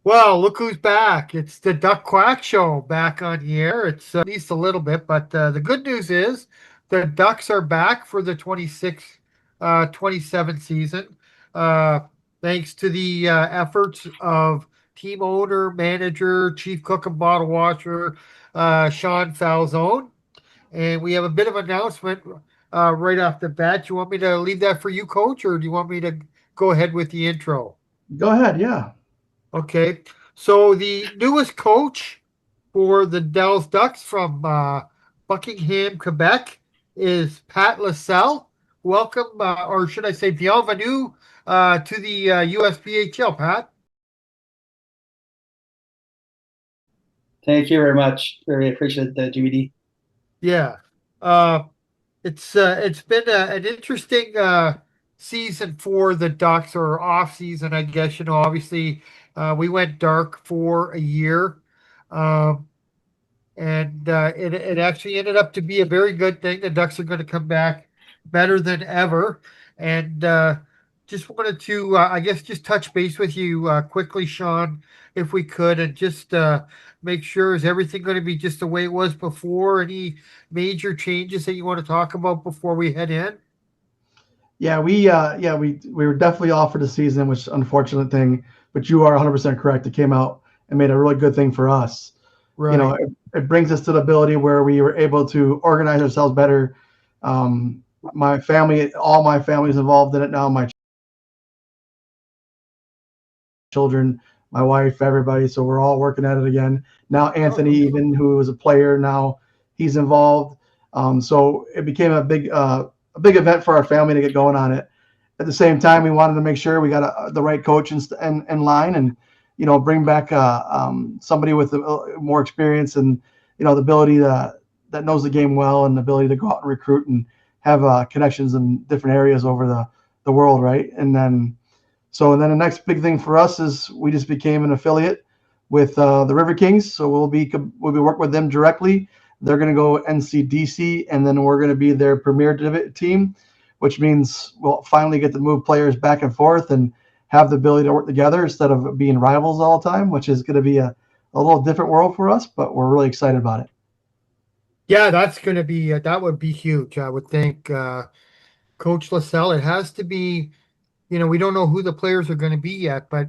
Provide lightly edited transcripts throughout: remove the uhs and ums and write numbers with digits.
Well, look who's back. It's the Duck Quack Show back on the air. It's at least a little bit, but the good news is the Ducks are back for the 26 27 season. Uh, Thanks to the efforts of team owner, manager, chief cook and bottle washer, Shaun Falzone. And we have a bit of announcement right off the bat. Do you want me to leave that for you, coach, or do you want me to go ahead with the intro? Go ahead. Yeah. Okay. So the newest coach for the Dallas Ducks from Buckingham, Quebec is Pat Lacelle. Welcome, or should I say bienvenue to the USPHL, Pat. Thank you very much. Very appreciate the GVD. Yeah. Uh, it's been an interesting season for the Ducks, or off season, I guess. Obviously, we went dark for a year. Um, and it actually ended up to be a very good thing. The Ducks are going to come back better than ever, and just wanted to, I guess, just touch base with you quickly, Shaun, if we could, and just make sure is everything going to be just the way it was before? Any major changes that you want to talk about before we head in? We were definitely off for the season, which is an unfortunate thing. But you are 100% correct. It came out and made a really good thing for us. Right. It brings us to the ability where we were able to organize ourselves better. My family, all my family is involved in it now. My children, my wife, everybody. So we're all working at it again. Now Anthony, Oh, even who was a player, now he's involved. So it became a big event for our family to get going on it. At the same time, we wanted to make sure we got the right coach in line, and bring back somebody with more experience and the ability that knows the game well, and the ability to go out and recruit and have connections in different areas over the world, right? And then the next big thing for us is we just became an affiliate with the River Kings, so we'll be working with them directly. They're going to go NCDC, and then we're going to be their premier team, which means we'll finally get to move players back and forth and have the ability to work together instead of being rivals all the time, which is going to be a little different world for us, but we're really excited about it. yeah, that's going to be that would be huge. I would think, Coach Lascelles. It has to be. We don't know who the players are going to be yet, but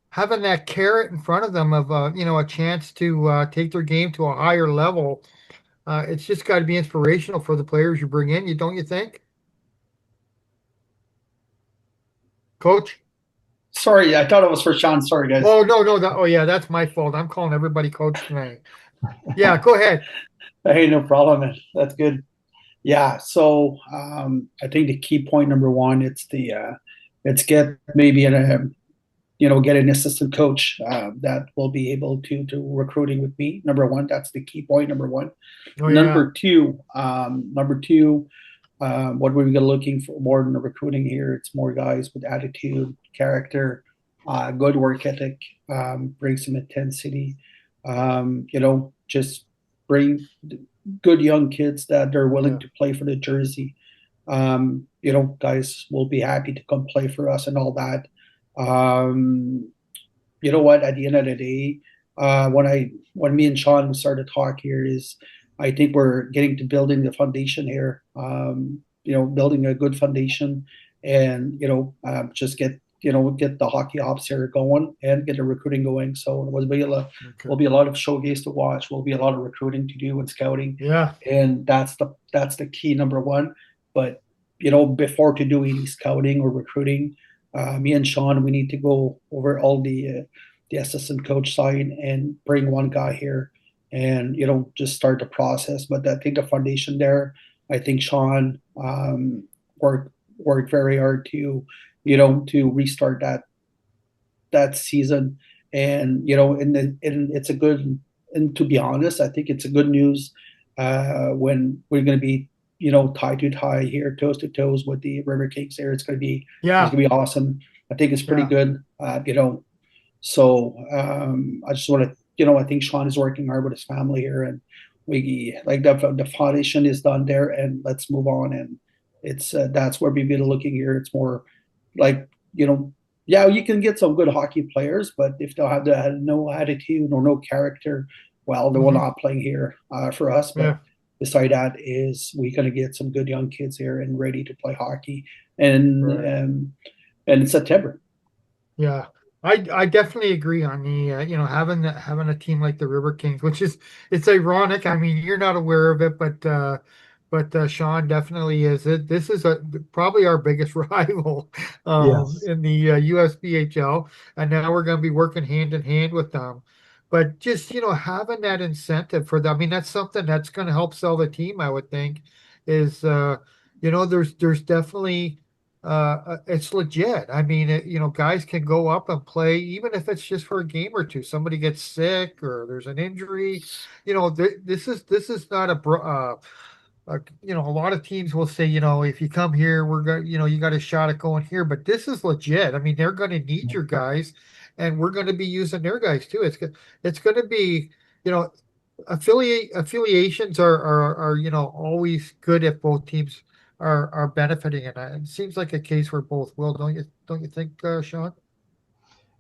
having that carrot in front of them of a chance to take their game to a higher level, it's just got to be inspirational for the players you bring in. You don't you think, Coach? Sorry, I thought it was for Shaun. Sorry, guys. Oh no, no, oh yeah, that's my fault. I'm calling everybody Coach tonight. Yeah, go ahead. Hey, no problem, man. That's good. Yeah. So I think the key point number one, it's get maybe get an assistant coach that will be able to recruiting with me. Number one, that's the key point. Number one. Oh yeah, Number two, what we're looking for more than the recruiting here. It's more guys with attitude, character, good work ethic, bring some intensity. Just bring good young kids that they're willing yeah, to play for the jersey. Guys will be happy to come play for us and all that. Um, you know what? At the end of the day, when me and Shaun started to talk here, is I think we're getting to building the foundation here. Building a good foundation, and just get the hockey ops here going and get the recruiting going. So okay, will be a lot of showcase to watch. Will be a lot of recruiting to do and scouting, yeah, and that's the key number one. But before to do any scouting or recruiting, me and Shaun, we need to go over all the assistant coach side and bring one guy here and just start the process. But I think the foundation there, I think Shaun worked very hard to restart that season. And and it's a good, and to be honest, I think it's a good news when we're going to be tie to tie here, toes to toes with the River Kings here. It's yeah, gonna be awesome. I think it's pretty yeah. good. So I just want to, I think Shaun is working hard with his family here, and we like the foundation is done there, and let's move on. And it's that's where we be looking here. It's more like Yeah, you can get some good hockey players, but if they have no attitude or no character, well, they will Hmm. not play here for us. But Yeah, beside that, is we're going to get some good young kids here and ready to play hockey, and right. and in September. Yeah, I definitely agree on the having a team like the River Kings, which is it's ironic. I mean, you're not aware of it, but Shaun definitely is. This is probably our biggest rival Yes. in the USBHL, and now we're going to be working hand in hand with them. But just having that incentive for them, I mean, that's something that's going to help sell the team. I would think is there's definitely it's legit. I mean, guys can go up and play, even if it's just for a game or two. Somebody gets sick or there's an injury. This is not a lot of teams will say, if you come here, we're going, you got a shot at going here. But this is legit. I mean, they're going to need your guys, and we're going to be using their guys too. It's going to be, you know, affiliations are always good if both teams are benefiting, and it seems like a case where both will, don't you think, Shaun?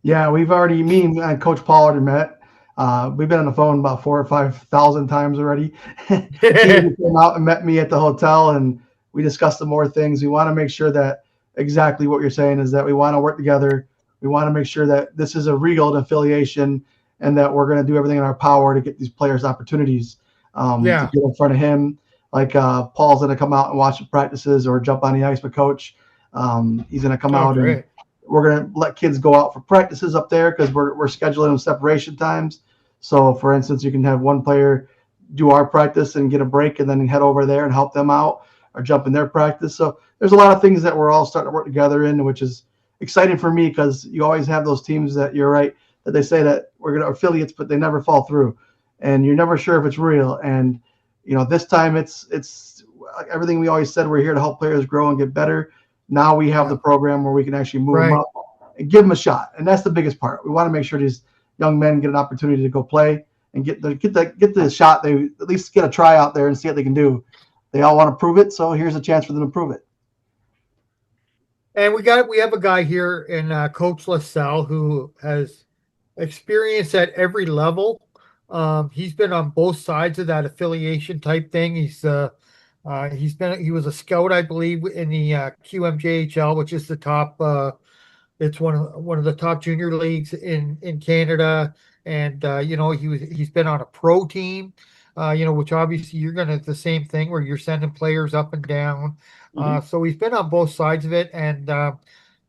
Yeah, me and Coach Paul already met. We've been on the phone about 4 or 5 thousand times already. He even came out and met me at the hotel, and we discussed some more things. We want to make sure that exactly what you're saying is that we want to work together. We want to make sure that this is a real affiliation, and that we're going to do everything in our power to get these players opportunities to Yeah. get in front of him. Like Paul's going to come out and watch the practices or jump on the ice with Coach. He's going to come Oh, out and great. we're going to let kids go out for practices up there because we're scheduling them separation times. So, for instance, you can have one player do our practice and get a break and then head over there and help them out or jump in their practice. So, there's a lot of things that we're all starting to work together in, which is exciting for me because you always have those teams that you're right that they say that we're going to affiliates, but they never fall through, and you're never sure if it's real. And this time it's like everything we always said. We're here to help players grow and get better. Now we have Yeah. the program where we can actually move them Right. up and give them a shot, and that's the biggest part. We want to make sure these young men get an opportunity to go play and get the shot. They at least get a try out there and see what they can do. They all want to prove it, so here's a chance for them to prove it. And we have a guy here in Coach Lacelle who has experience at every level. He's been on both sides of that affiliation type thing. He was a scout, I believe, in the QMJHL, which is the top. It's one of the top junior leagues in Canada, and he's been on a pro team. Which obviously you're gonna the same thing where you're sending players up and down. Mm-hmm. So he's been on both sides of it, and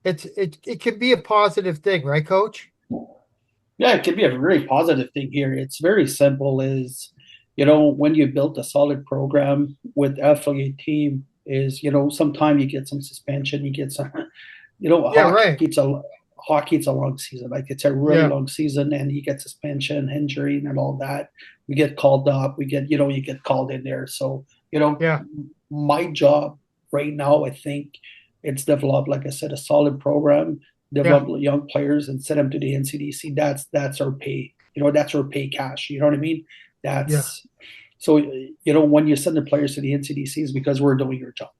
it can be a positive thing, right, Coach? Yeah, it can be a very positive thing here. It's very simple is, when you build a solid program with affiliate team is, sometimes you get some suspension, you get some, Yeah, right. hockey, it's a long season. Like it's a really Yeah, long season and you get suspension, injury and all that. We get called up, you get called in there. So, yeah, my job right now, I think it's developed, like I said, a solid program, yeah, develop young players and send them to the NCDC. That's our pay. That's our pay cash. You know what I mean? yeah, That's so when you send the players to the NCDCs because we're doing your job.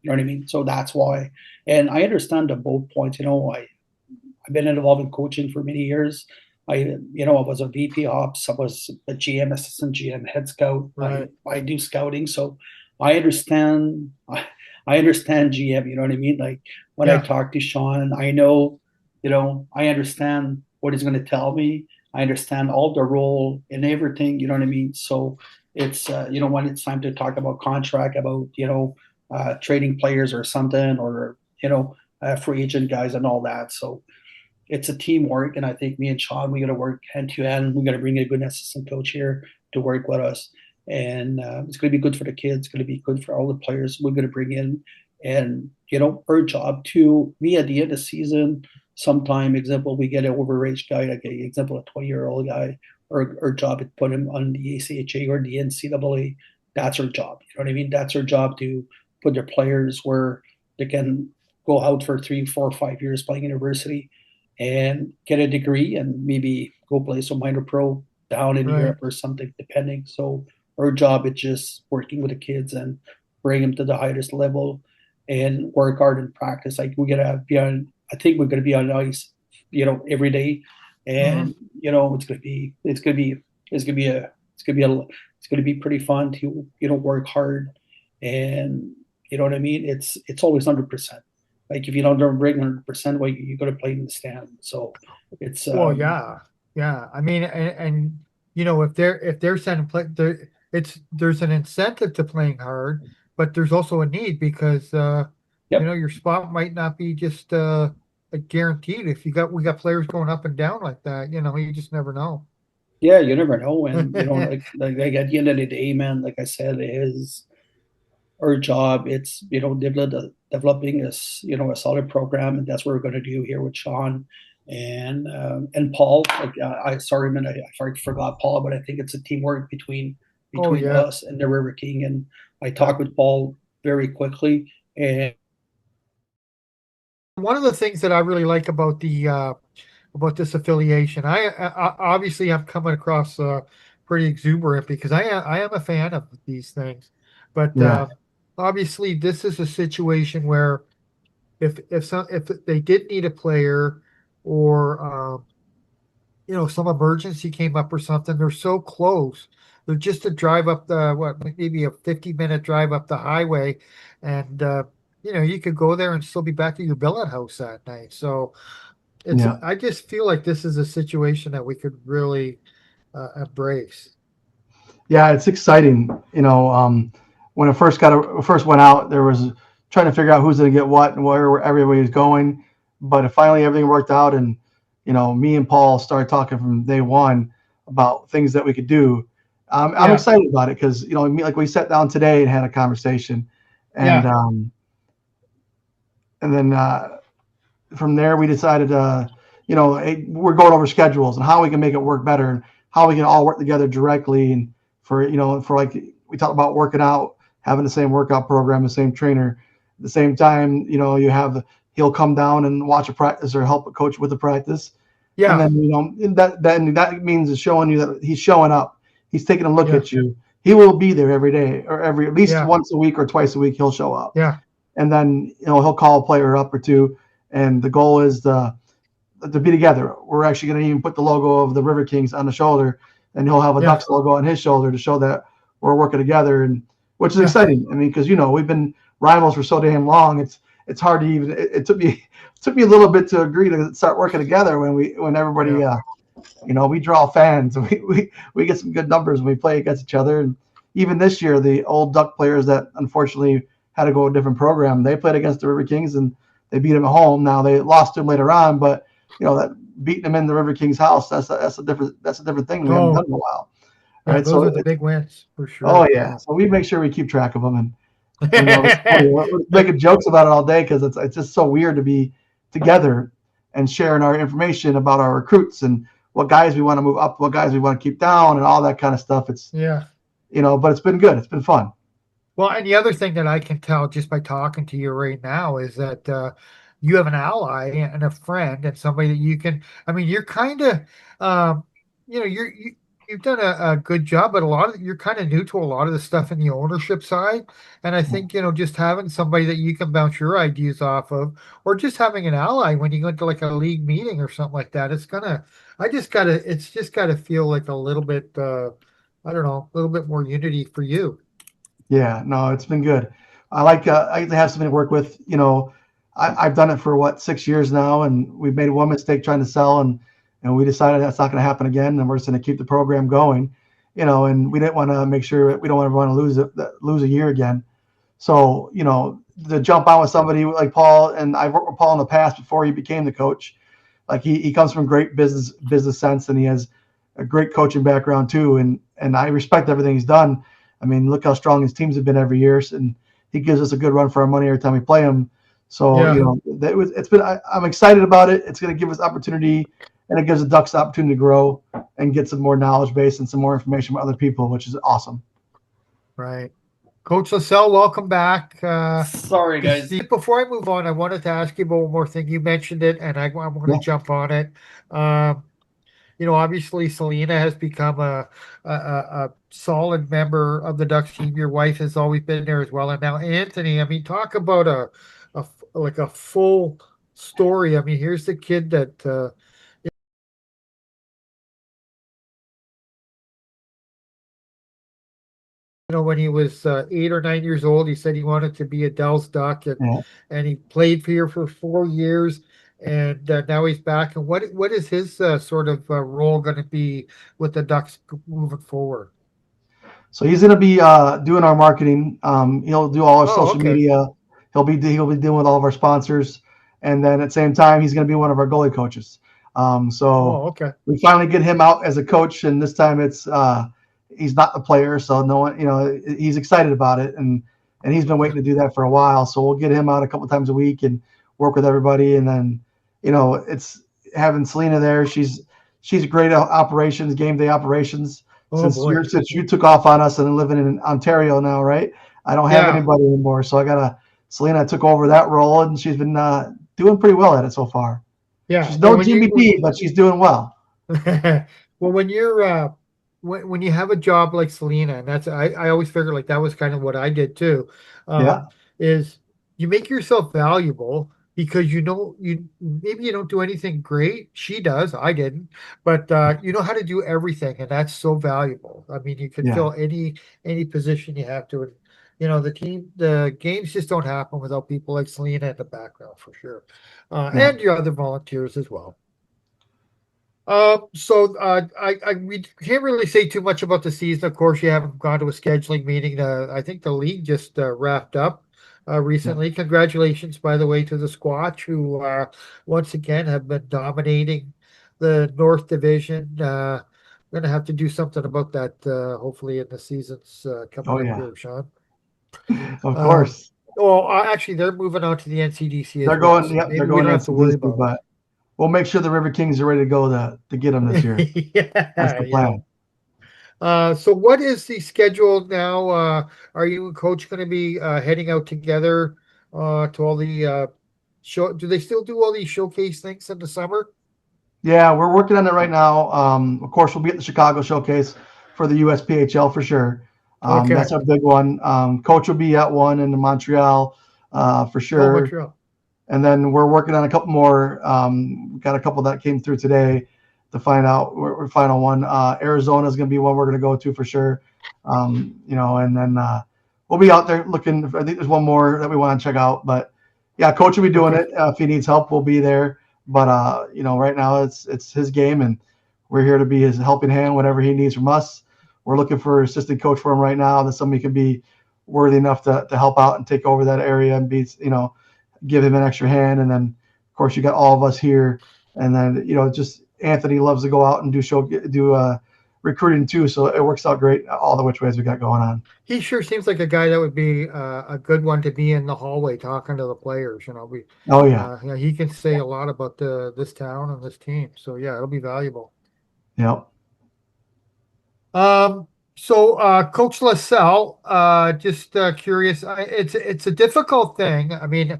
You know what I mean? So that's why. And I understand the both points. I've been involved in coaching for many years. I was a VP ops. I was a GM, assistant GM, head scout. I right. I do scouting, so I understand. I understand GM. You know what I mean? Like when I Yeah, talk to Shaun, I know. I understand what he's going to tell me. I understand all the role and everything. You know what I mean? So it's when it's time to talk about contract, about trading players or something, or free agent guys and all that. So it's a teamwork, and I think me and Shaun, we got to work hand to hand. We got to bring a good assistant coach here to work with us, and it's going to be good for the kids. It's going to be good for all the players we're going to bring in, and our job to me at the end of the season. Sometime, example, we get an overage guy, like example, a 20-year-old guy. Our job is put him on the ACHA or the NCAA. That's our job. You know what I mean? That's our job to put their players where they can go out for 3, 4, 5 years playing university and get a degree and maybe go play some minor pro down in right. Europe or something, depending. So our job is just working with the kids and bring them to the highest level and work hard in practice. Like we gotta be on I think we're going to be on ice, every day, Hmm. and it's going to be pretty fun to work hard, and you know what I mean. It's always 100%. Like if you don't bring 100%, well, you got to play in the stand. So it's Well, yeah, yeah. I mean, and if they're sending play, there's an incentive to playing hard, but there's also a need because yep. your spot might not be just guaranteed. If we got players going up and down like that, you just never know. Yeah, you never know, and like at the end of the day, man, like I said, it is our job. It's developing this a solid program, and that's what we're going to do here with Shaun and Paul. Like I sorry, man, I forgot Paul, but I think it's a teamwork between Oh yeah. us and the River King. And I talked with Paul very quickly, and One of the things that I really like about this affiliation, obviously I'm coming across pretty exuberant because I am a fan of these things, but Yeah, obviously this is a situation where if they did need a player or some emergency came up or something, they're so close. They're just a drive up maybe a 50-minute drive up the highway, and you could go there and still be back at your billet house that night. So yeah. I just feel like this is a situation that we could really embrace. Yeah, it's exciting. When it first went out, there was trying to figure out who's going to get what and where everybody was going. But finally, everything worked out, and me and Paul started talking from day one about things that we could do. I'm Yeah, excited about it because like we sat down today and had a conversation, and yeah, then from there we decided hey, we're going over schedules and how we can make it work better and how we can all work together directly and for like we talked about working out, having the same workout program, the same trainer. At the same time, he'll come down and watch a practice or help a coach with the practice. And yeah, then that means it's showing you that he's showing up. He's taking a look yeah, at you. He will be there every day or every at least yeah, once a week or twice a week he'll show up. yeah, And then he'll call a player up or two. And the goal is to be together. We're actually going to even put the logo of the River Kings on the shoulder, and he'll have a yeah, Ducks logo on his shoulder to show that we're working together, and which is yeah. exciting. I mean, because we've been rivals for so damn long. It's hard to even. It took me a little bit to agree to start working together when everybody Yeah. we draw fans. We get some good numbers when we play against each other. And even this year, the old Duck players that unfortunately had to go a different program, they played against the River Kings and they beat them at home. Now they lost to them later on, but that beating them in the River Kings house, that's a different thing we haven't done Oh, in a while. All yeah. right, Those so are the big wins for oh sure. yeah, Yeah. so we make sure we keep track of them and it's funny. We're making jokes about it all day because it's just so weird to be together and sharing our information about our recruits and what guys we want to move up, what guys we want to keep down, and all that kind of stuff. It's Yeah. but it's been good. It's been fun. Well, and the other thing that I can tell just by talking to you right now is that you have an ally and a friend and somebody that you can. I mean, you're kind of, um, you've done a good job, but you're kind of new to a lot of the stuff in the ownership side. And I think just having somebody that you can bounce your ideas off of, or just having an ally when you go into like a league meeting or something like that, it's just gotta feel like a little bit, I don't know, a little bit more unity for you. Yeah, no, it's been good. I like to have somebody to work with. I've done it for 6 years now, and we've made one mistake trying to sell, and we decided that's not going to happen again, and we're just going to keep the program going. And we didn't want to make sure we don't want to lose a year again. So to jump on with somebody like Paul, and I've worked with Paul in the past before he became the coach. Like he comes from great business sense, and he has a great coaching background too, and I respect everything he's done. I mean, look how strong his teams have been every year, and he gives us a good run for our money every time we play him. So Yeah. I'm excited about it. It's going to give us opportunity, and it gives the Ducks the opportunity to grow and get some more knowledge base and some more information from other people, which is awesome. Right. Coach Lacelle, welcome back. sorry, guys. Before I move on, I wanted to ask you about one more thing. You mentioned it, and I'm going to Yeah, jump on it. Um, obviously, Selena has become a solid member of the Ducks team. Your wife has always been there as well, and now Anthony. I mean, talk about like a full story. I mean, here's the kid that when he was 8 or 9 years old, he said he wanted to be a Dell's Duck, Yeah. and he played here for 4 years, and now he's back. And what is his sort of role going to be with the Ducks moving forward? So he's going to be doing our marketing. He'll do all our Oh, social okay. media. He'll be dealing with all of our sponsors, and then at the same time, he's going to be one of our goalie coaches. So Oh, okay. we finally get him out as a coach, and this time it's he's not the player, so no one, he's excited about it, and he's been waiting to do that for a while. So we'll get him out a couple times a week and work with everybody, and then it's having Selena there. She's great at operations, game day operations Oh boy. since you took off on us and living in Ontario now, right? I don't have Yeah, anybody anymore, so Selena took over that role, and she's been doing pretty well at it so far. yeah. She's And no when you GBD, but she's doing well. well, when you're when you have a job like Selena, and I always figured like that was kind of what I did too, Yeah, is you make yourself valuable because you maybe you don't do anything great. She does, I didn't, but you know how to do everything, and that's so valuable. I mean, you could yeah, fill any position you have to. And, the games just don't happen without people like Selena in the background for sure, yeah. and your other volunteers as well. We can't really say too much about the season. Of course, you haven't gone to a scheduling meeting. I think the league just wrapped up Yeah. recently. Congratulations, by the way, to the Squatch, who once again have been dominating the North Division. Going to have to do something about that, hopefully, in the seasons coming Oh up yeah, here, Shaun. of Uh, course. Actually, they're moving on to the NCDC They're as well, going. so Yep, they're maybe we going don't have to worry NCDC, about but we'll make sure the River Kings are ready to go to get them this year. it. That's Yeah, the yeah. plan. So what is the schedule now? Are you and Coach going to be heading out together to all the show? Do they still do all these showcase things in the summer? Yeah, we're working on it right now. Of course, we'll be at the Chicago Showcase for the USPHL for sure. Okay. That's our big one. Coach will be at one in Montreal for Oh, sure. Montreal. And then we're working on a couple more. Got a couple that came through today to find out. We're final one. Arizona is going to be one we're going to go to for sure. And then we'll be out there looking. I think there's one more that we want to check out. But yeah, Coach will be doing Okay. it. If he needs help, we'll be there. But right now it's his game, and we're here to be his helping hand, whatever he needs from us. We're looking for an assistant coach for him right now. That somebody can be worthy enough to help out and take over that area and be give him an extra hand. And then of course you got all of us here, and then just Anthony loves to go out and do recruiting too, so it works out great all the which ways we got going on. He sure seems like a guy that would be a good one to be in the hallway talking to the players. Oh yeah. Yeah, he can say a lot about this town and this team. So yeah, it'll be valuable. Yep. Coach Lacelle, just curious. It's a difficult thing. I mean,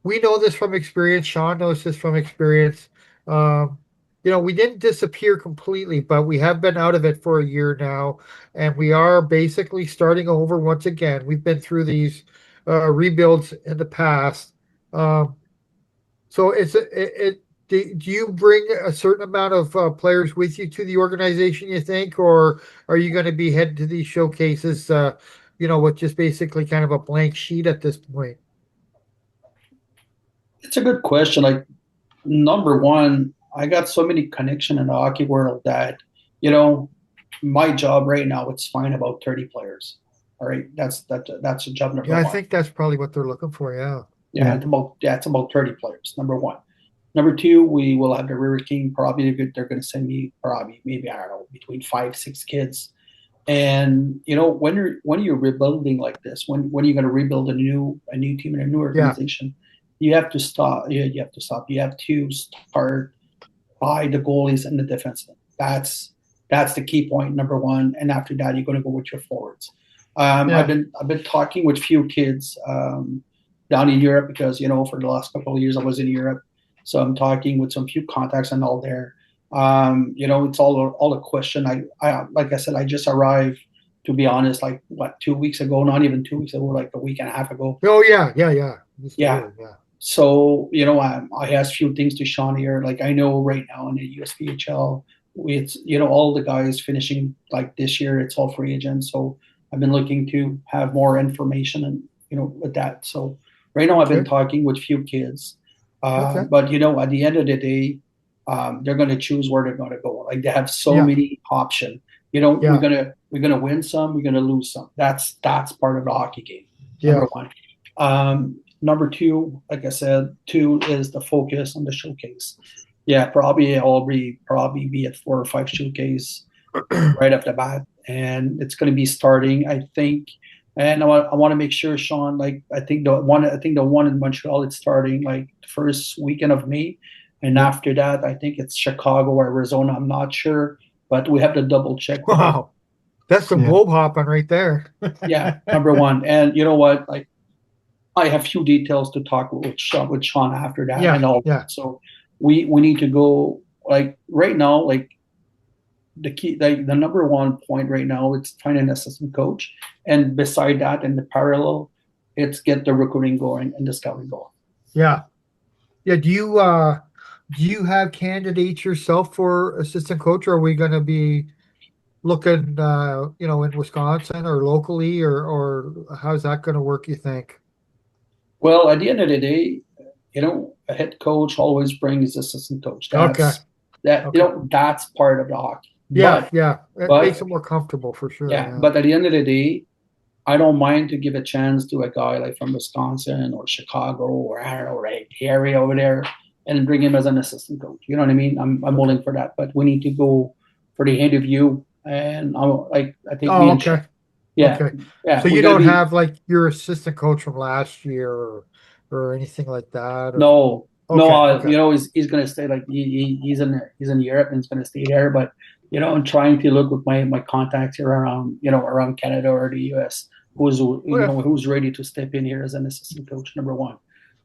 we know this from experience. Shaun knows this from experience. Um, we didn't disappear completely, but we have been out of it for a year now, and we are basically starting over once again. We've been through these rebuilds in the past. Um, so do you bring a certain amount of players with you to the organization, you think, or are you going to be heading to these showcases, with just basically kind of a blank sheet at this point? It's a good question. Like number one, I got so many connection in the hockey world that you know my job right now it's fine about 30 players. All right, that's job number Yeah, I one. think that's probably what they're looking for. Yeah. Yeah, Yeah. it's about 30 players. Number one. Number two, we will have the River King. Probably they're going to send me probably maybe I don't know between 5 6 kids. And when you're rebuilding like this, when you're going to rebuild a new team and a new Yeah. organization, you have to stop. You have to stop. You have to start by the goalies and the defensemen. That's the key point number one. And after that, you're going to go with your forwards. Yeah. I've been talking with few kids down in Europe because for the last couple of years I was in Europe, so I'm talking with some few contacts and all there. It's all a question. I like I said, I just arrived. To be honest, like 2 weeks ago, not even 2 weeks ago, like a week and a half ago. Oh, yeah. Yeah. Yeah. Just Yeah, here. Yeah. So, I asked a few things to Shaun here. Like, I know right now in the USPHL, it's, all the guys finishing like this year, it's all free agents. So I've been looking to have more information and, with that. So right now I've been Okay. talking with few kids. Okay. But, at the end of the day, they're going to choose where they're going to go. Like they have so Yeah. many options. Yeah. We're gonna win some, we're gonna lose some. That's part of the hockey game. Yeah. Number one. Number two, like I said, two is the focus on the showcase. Yeah, probably be at 4 or 5 showcase right off the bat, and it's going to be starting, I think. And I want to make sure, Shaun. Like I think the one in Montreal, it's starting like the first weekend of May, and Yeah. after that, I think it's Chicago or Arizona. I'm not sure, but we have to double check with them. Wow. That's some Yeah. globe hopping right there. Yeah, number one, and you know what? Like I have few details to talk with Shaun after that Yeah. and all Yeah. that. So we need to go like right now, like the key, like the number one point right now, it's find an assistant coach, and beside that, in the parallel, it's get the recruiting going and the scouting going. Yeah. Yeah. Do you have candidates yourself for assistant coach, or are we going to be looking, in Wisconsin or locally, or how's that going to work, you think? Well, at the end of the day, a head coach always brings assistant coach. Okay. Okay. That's part of the hockey. Yeah. But Yeah. It makes but it more comfortable for sure. yeah, Yeah. but at the end of the day, I don't mind to give a chance to a guy like from Wisconsin or Chicago or I don't know, right, the area over there, and bring him as an assistant coach. You know what I mean? I'm Okay. willing for that, but we need to go for the interview, and I think me Oh, and okay. yeah, Okay. yeah, So we you gotta don't be. have like your assistant coach from last year, or anything like that, or No, no, okay. Okay. he's gonna stay like he's in Europe and he's gonna stay there. But I'm trying to look with my contacts here around Canada or the US Okay. who's ready to step in here as an assistant coach. Number one,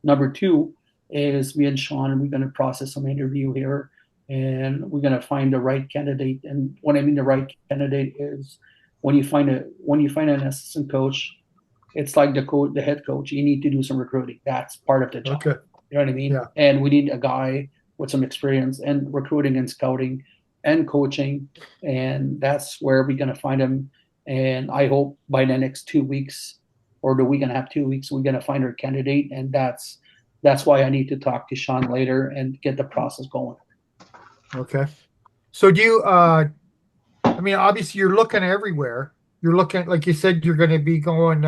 number two is me and Shaun. We're gonna process some interview here, and we're gonna find the right candidate. And what I mean the right candidate is when you find an assistant coach, it's like the head coach. You need to do some recruiting. That's part of the job. Okay. You know what I mean? Yeah. And we need a guy with some experience in recruiting and scouting and coaching, and that's where we're gonna find him. And I hope by the next 2 weeks or the week and a half, 2 weeks, we're gonna find our candidate. And that's why I need to talk to Shaun later and get the process going. Okay. So do you I mean, obviously you're looking everywhere. You're looking, like you said, you're going to be going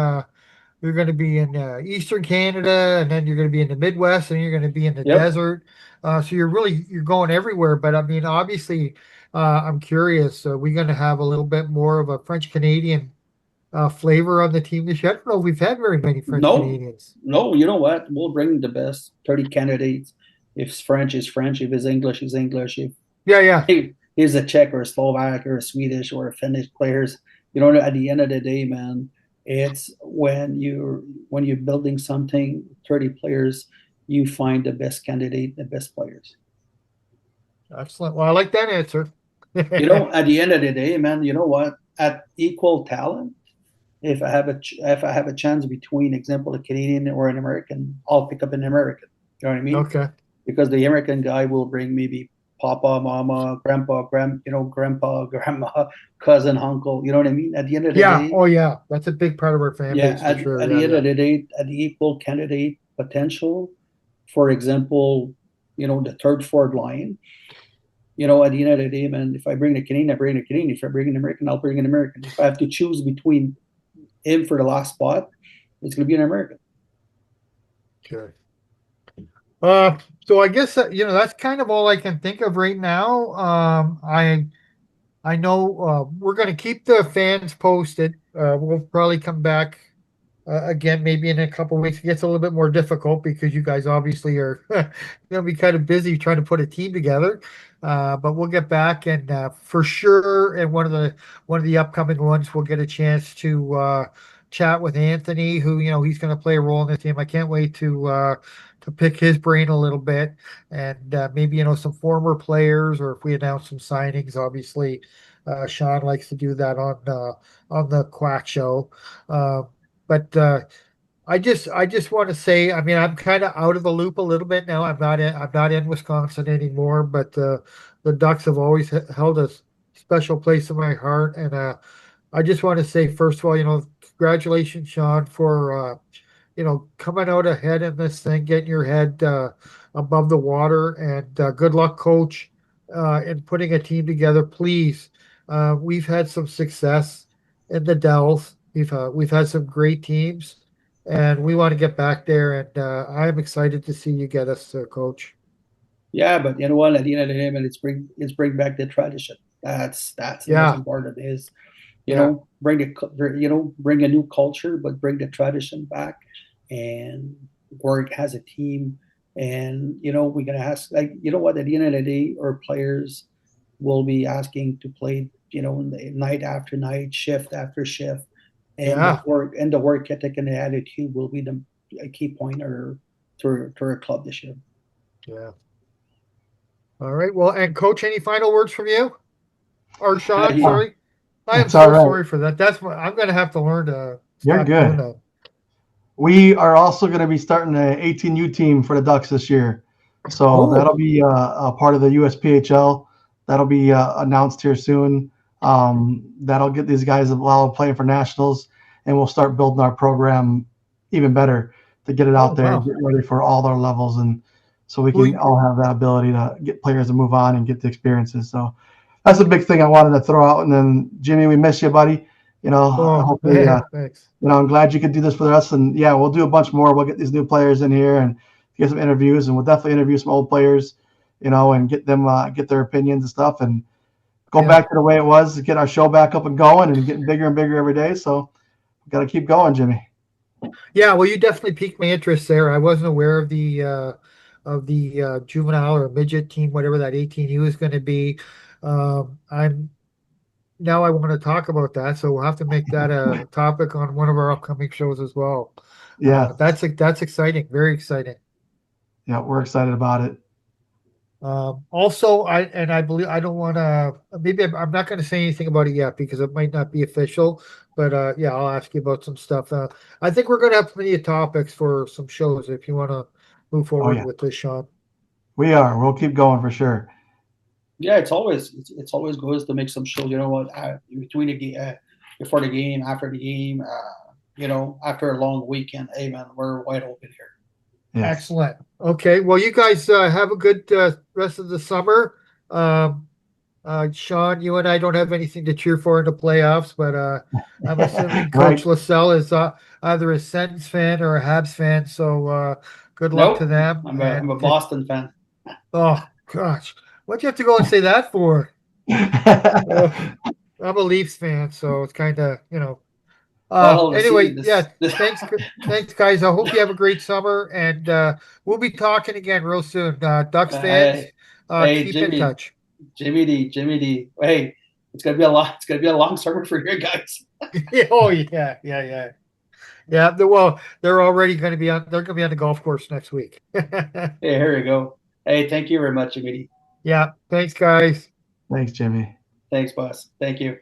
you're going to be in Eastern Canada, and then you're going to be in the Midwest, and you're going to be in the Yep. desert. So you're going everywhere. But I mean, obviously, I'm curious. Are we going to have a little bit more of a French Canadian flavor on the team this year? I don't know if we've had very many French No, Canadians. no, you know what? We'll bring the best 30 candidates. If it's French, is French. If it's English, is English. If Yeah, yeah. he's a Czech or a Slovak or a Swedish or a Finnish players. At the end of the day, man, it's when you're building something, 30 players, you find the best candidate, the best players. Excellent. Well, I like that answer. At the end of the day, man, you know what? At equal talent, if I have a chance between example a Canadian or an American, I'll pick up an American. You know what I mean? Okay. Because the American guy will bring maybe papa, mama, grandpa, grandma, cousin, uncle. You know what I mean? At the end of the Yeah. day, Oh, yeah. That's a big part of our fan yeah. base for At, sure. at Yeah, the end yeah. of the day, at the equal candidate potential, for example, the third, fourth line. At the end of the day, man, if I bring a Canadian, I bring a Canadian. If I bring an American, I'll bring an American. If I have to choose between him for the last spot, it's going to be an American. Okay. So I guess that's kind of all I can think of right now. I know we're going to keep the fans posted. We'll probably come back again maybe in a couple of weeks. It gets a little bit more difficult because you guys obviously are going to be kind of busy trying to put a team together. But we'll get back, and for sure, and one of the upcoming ones, we'll get a chance to chat with Anthony, who he's going to play a role in this team. I can't wait to pick his brain a little bit, and maybe some former players, or if we announce some signings. Obviously, Shaun likes to do that on the Quack show. But I just want to say, I mean, I'm kind of out of the loop a little bit now. I'm not in Wisconsin anymore, but the Ducks have always held a special place in my heart. And I just want to say, first of all, congratulations, Shaun, for coming out ahead in this thing, getting your head above the water, and good luck, coach, in putting a team together. Please, we've had some success in the Dells. We've had some great teams, and we want to get back there. And I'm excited to see you get us, coach. Yeah, but you know what? At the end of the day, man, it's bring back the tradition. That's the most Yeah, important. Is yeah, bring a new culture, but bring the tradition back and work as a team. And we're gonna ask, like, what, at the end of the day, our players will be asking to play, night after night, shift after shift, and yeah, the work ethic and the attitude will be the a key pointer to our club this year. yeah. All right. Well, and coach, any final words from you? Or Shaun, Uh, sorry. I am it's all so right. sorry for that. That's what I'm going to have to learn to You're stop doing good. that. We are also going to be starting an 18U team for the Ducks this year. So that'll Oh, be a part of the USPHL. That'll be announced here soon. That'll get these guys while playing for nationals, and we'll start building our program even better to get it oh, out there and wow. get ready for all our levels, and so we Well, can all have that ability to get players to move on and get the experiences. So that's a big thing I wanted to throw out. And then Jimmy, we miss you, buddy. oh, Hopefully, man, thanks. I'm glad you could do this for us. And yeah, we'll do a bunch more. We'll get these new players in here and get some interviews, and we'll definitely interview some old players, and get them get their opinions and stuff, and go Yeah. back to the way it was, get our show back up and going, and getting bigger and bigger every day. So we got to keep going, Jimmy. Yeah, well, you definitely piqued my interest there. I wasn't aware of the juvenile or midget team, whatever that 18U is going to be. I'm now I want to talk about that, so we'll have to make that a topic on one of our upcoming shows as well. Yeah, That's exciting, very exciting. yeah, we're excited about it. Also, I believe I don't want to. Maybe I'm not going to say anything about it yet because it might not be official. But yeah, I'll ask you about some stuff. I think we're going to have plenty of topics for some shows if you want to move Oh forward yeah, with this, Shaun. we are. We'll keep going for sure. Yeah, it's always good to make some shows. You know what? In between the game, before the game, after the game, after a long weekend. Hey man, we're wide open here. Yes. Excellent. Okay. Well, you guys have a good rest of the summer. Um, Shaun, you and I don't have anything to cheer for in the playoffs, but I'm assuming Coach Right. Lacelle is either a Sens fan or a Habs fan. So good luck to Nope, them. I'm a And Boston fan. oh gosh, what'd you have to go and say that for? Uh, I'm a Leafs fan, so it's kind of Well, let's see Anyway, this. yeah. Thanks, guys. I hope you have a great summer, and we'll be talking again real soon. Ducks fans, Hey, hey, keep in touch. Jimmy D. Hey, it's gonna be a lot. It's gonna be a long summer for you guys. Oh yeah, yeah, yeah, yeah. Well, they're already going to be on. They're going to be on the golf course next week. Hey, here we go. Hey, thank you very much, Jimmy D. Yeah. Thanks, guys. Thanks, Jimmy. Thanks, boss. Thank you.